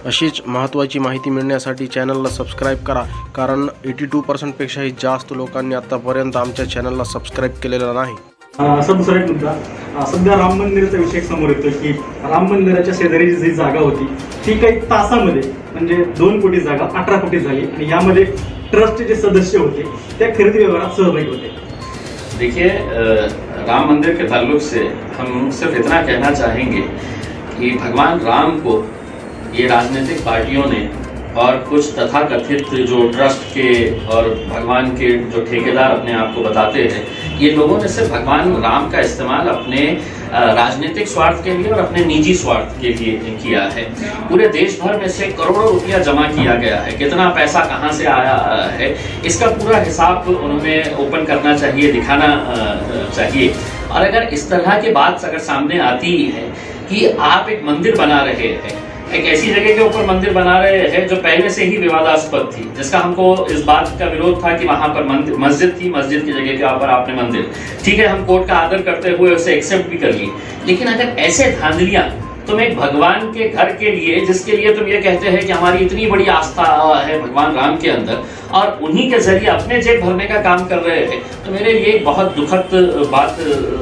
अशीच महत्त्वाची माहिती मिळण्यासाठी चॅनलला सबस्क्राईब करा, कारण 82% पेक्षाही जास्त लोकांनी आतापर्यंत आमच्या चॅनलला सबस्क्राईब केलेलं नाही। असा दुसरा एक मुद्दा, सध्या राम मंदिराचा विषय समोर येतो की राम मंदिराच्या शेजारी जी जागा होती ती काही तासामध्ये म्हणजे 2 कोटी जागा 18 कोटी झाली आणि यामध्ये ट्रस्टचे जे सदस्य होते त्या खरेदी व्यवहारात सहभागी होते। देखिए, राम मंदिर के ताल्लुक से हम सिर्फ इतना कहना चाहेंगे कि भगवान राम को ये राजनीतिक पार्टियों ने और कुछ तथाकथित जो ट्रस्ट के और भगवान के जो ठेकेदार अपने आप को बताते हैं, ये लोगों ने सिर्फ भगवान राम का इस्तेमाल अपने राजनीतिक स्वार्थ के लिए और अपने निजी स्वार्थ के लिए किया है। पूरे देश भर में से करोड़ों रुपया जमा किया गया है, कितना पैसा कहाँ से आया है इसका पूरा हिसाब उन्होंने ओपन करना चाहिए, दिखाना चाहिए। और अगर इस तरह की बात अगर सामने आती है कि आप एक मंदिर बना रहे हैं, एक ऐसी जगह के ऊपर मंदिर बना रहे हैं जो पहले से ही विवादास्पद थी, जिसका हमको इस बात का विरोध था कि वहां पर मस्जिद थी, मस्जिद की जगह के ऊपर आपने मंदिर, ठीक है, हम कोर्ट का आदर करते हुए उसे एक्सेप्ट भी कर लिए। लेकिन अगर ऐसे धांधलियां तुम एक भगवान के घर के लिए, जिसके लिए तुम ये कहते हैं कि हमारी इतनी बड़ी आस्था है भगवान राम के अंदर, और उन्हीं के जरिए अपने जेब भरने का काम कर रहे हैं, तो मेरे लिए बहुत दुखद बात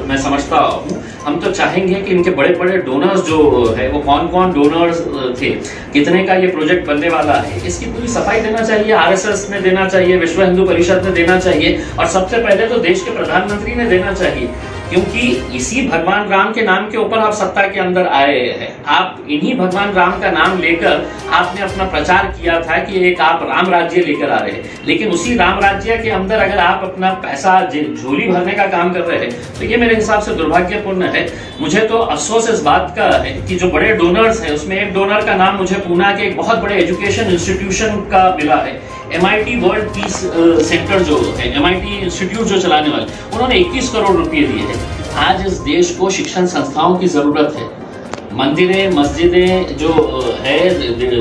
मैं समझता हूँ। हम तो चाहेंगे कि इनके बड़े बड़े डोनर्स जो है वो कौन कौन डोनर्स थे, कितने का ये प्रोजेक्ट बनने वाला है, इसकी पूरी सफाई देना चाहिए, आरएसएस ने देना चाहिए, विश्व हिंदू परिषद ने देना चाहिए, और सबसे पहले तो देश के प्रधानमंत्री ने देना चाहिए, क्योंकि इसी भगवान राम के नाम के ऊपर आप सत्ता के अंदर आए हैं। आप इन्हीं भगवान राम का नाम लेकर आपने अपना प्रचार किया था कि एक आप राम राज्य लेकर आ रहे हैं, लेकिन उसी राम राज्य के अंदर अगर आप अपना पैसा झोली भरने का काम कर रहे हैं तो ये मेरे हिसाब से दुर्भाग्यपूर्ण है। मुझे तो अफसोस इस बात का है कि जो बड़े डोनर्स हैं उसमें एक डोनर का नाम मुझे पूना के एक बहुत बड़े एजुकेशन इंस्टीट्यूशन का मिला है, MIT वर्ल्ड पीस सेंटर जो है, MIT इंस्टीट्यूट जो चलाने वाले, उन्होंने 21 करोड़ रुपए दिए हैं। आज इस देश को शिक्षण संस्थाओं की जरूरत है। मंदिरें, मस्जिदें जो है,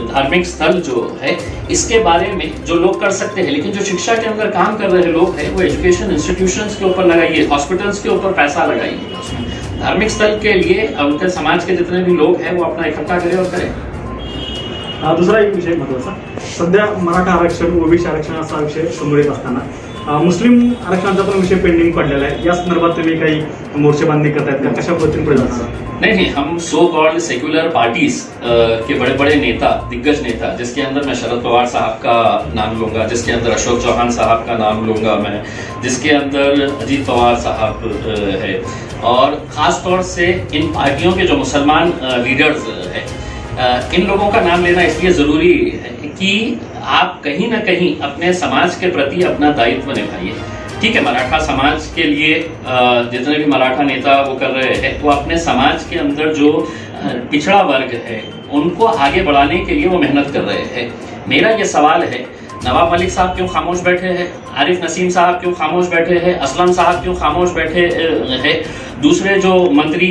धार्मिक स्थल जो है, इसके बारे में जो लोग कर सकते हैं, लेकिन जो शिक्षा के अंदर काम कर रहे लोग हैं वो एजुकेशन इंस्टीट्यूशंस के ऊपर लगाइए, हॉस्पिटल्स के ऊपर पैसा लगाइए, उसमें धार्मिक स्थल के लिए उनके समाज के जितने भी लोग हैं वो अपना इकट्ठा करें और करें। दुसरा एक विषय महत्त्वाचा, सध्या मराठा आरक्षण, ओबीसी आरक्षण असा विषय समोर येत असताना मुस्लिम आरक्षणाचा पण विषय पेंडिंग पडलेला आहे। या संदर्भात तुम्ही काही मोर्चेबांधणी करतायत का, कशा पद्धतीने पुढे जाणार? नहीं, हम सो कॉल्ड सेक्युलर पार्टीज के बड़े बड़े नेता, दिग्गज नेता, जिसके अंदर मैं शरद पवार साहब का नाम लूंगा, जिसके अंदर अशोक चौहान साहब का नाम लूंगा मैं, जिसके अंदर अजीत पवार साहब है, और खास तौर से इन पार्टियों के जो मुसलमान लीडर्स हैं, इन लोगों का नाम लेना इसलिए जरूरी है कि आप कहीं ना कहीं अपने समाज के प्रति अपना दायित्व निभाइए। ठीक है, मराठा समाज के लिए जितने भी मराठा नेता वो कर रहे हैं, वो अपने समाज के अंदर जो पिछड़ा वर्ग है उनको आगे बढ़ाने के लिए वो मेहनत कर रहे हैं। मेरा ये सवाल है, नवाब मलिक साहब क्यों खामोश बैठे हैं, आरिफ नसीम साहब क्यों खामोश बैठे हैं, असलम साहब क्यों खामोश बैठे हैं, दूसरे जो मंत्री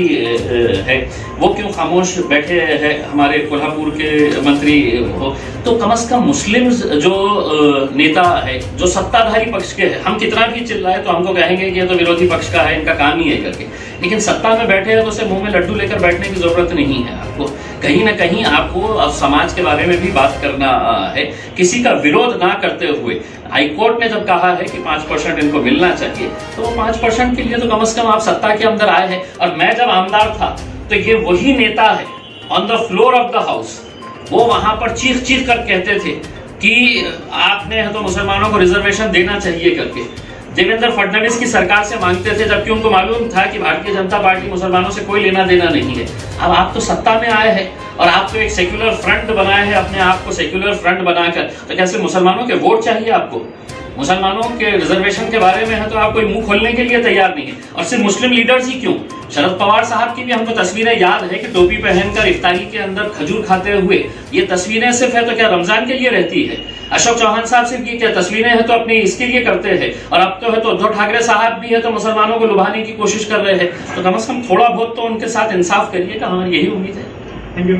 है वो क्यों खामोश बैठे हैं, हमारे कोल्हापुर के मंत्री हो, तो कम से कम मुस्लिम जो नेता है, जो सत्ताधारी पक्ष के हैं, हम कितना भी चिल्लाए तो हमको कहेंगे कि ये तो विरोधी पक्ष का है, इनका काम ही है करके, लेकिन सत्ता में बैठे हैं तो उसे मुंह में लड्डू लेकर बैठने की जरूरत नहीं है। आपको कहीं ना कहीं आपको समाज के बारे में भी बात करना है, किसी का विरोध ना करते हुए। हाईकोर्ट ने जब कहा है कि 5% इनको मिलना चाहिए, तो 5% के लिए तो कम से कम आप सत्ता के अंदर आए हैं। और मैं जब आमदार था तो ये वही नेता है on the floor of the house, वो वहां पर चीख चीख कर कहते थे कि आपने तो मुसलमानों को रिजर्वेशन देना चाहिए करके। देवेंद्र फडणवीस की सरकार से मांगते थे, जबकि उनको मालूम था कि भारतीय जनता पार्टी मुसलमानों से कोई लेना देना नहीं है। अब आप तो सत्ता में आए हैं और आप तो एक सेक्युलर फ्रंट बनाए हैं, अपने आप को सेक्युलर फ्रंट बनाकर, तो कैसे मुसलमानों के वोट चाहिए आपको? मुसलमानों के रिजर्वेशन के बारे में है तो आप कोई मुंह खोलने के लिए तैयार नहीं है। और सिर्फ मुस्लिम लीडर्स ही क्यों, शरद पवार साहब की भी हमको तस्वीरें याद है कि टोपी पहनकर इफ्तारी के अंदर खजूर खाते हुए, ये तस्वीरें सिर्फ है तो क्या रमजान के लिए रहती है? अशोक चौहान साहब सिर्फ ये क्या तस्वीरें हैं तो अपने इसके लिए करते हैं? और अब तो है तो उद्धव ठाकरे साहब भी है तो मुसलमानों को लुभाने की कोशिश कर रहे हैं। तो कम से कम थोड़ा बहुत तो उनके साथ इंसाफ करिएगा, हमारी यही उम्मीद है। Thank you.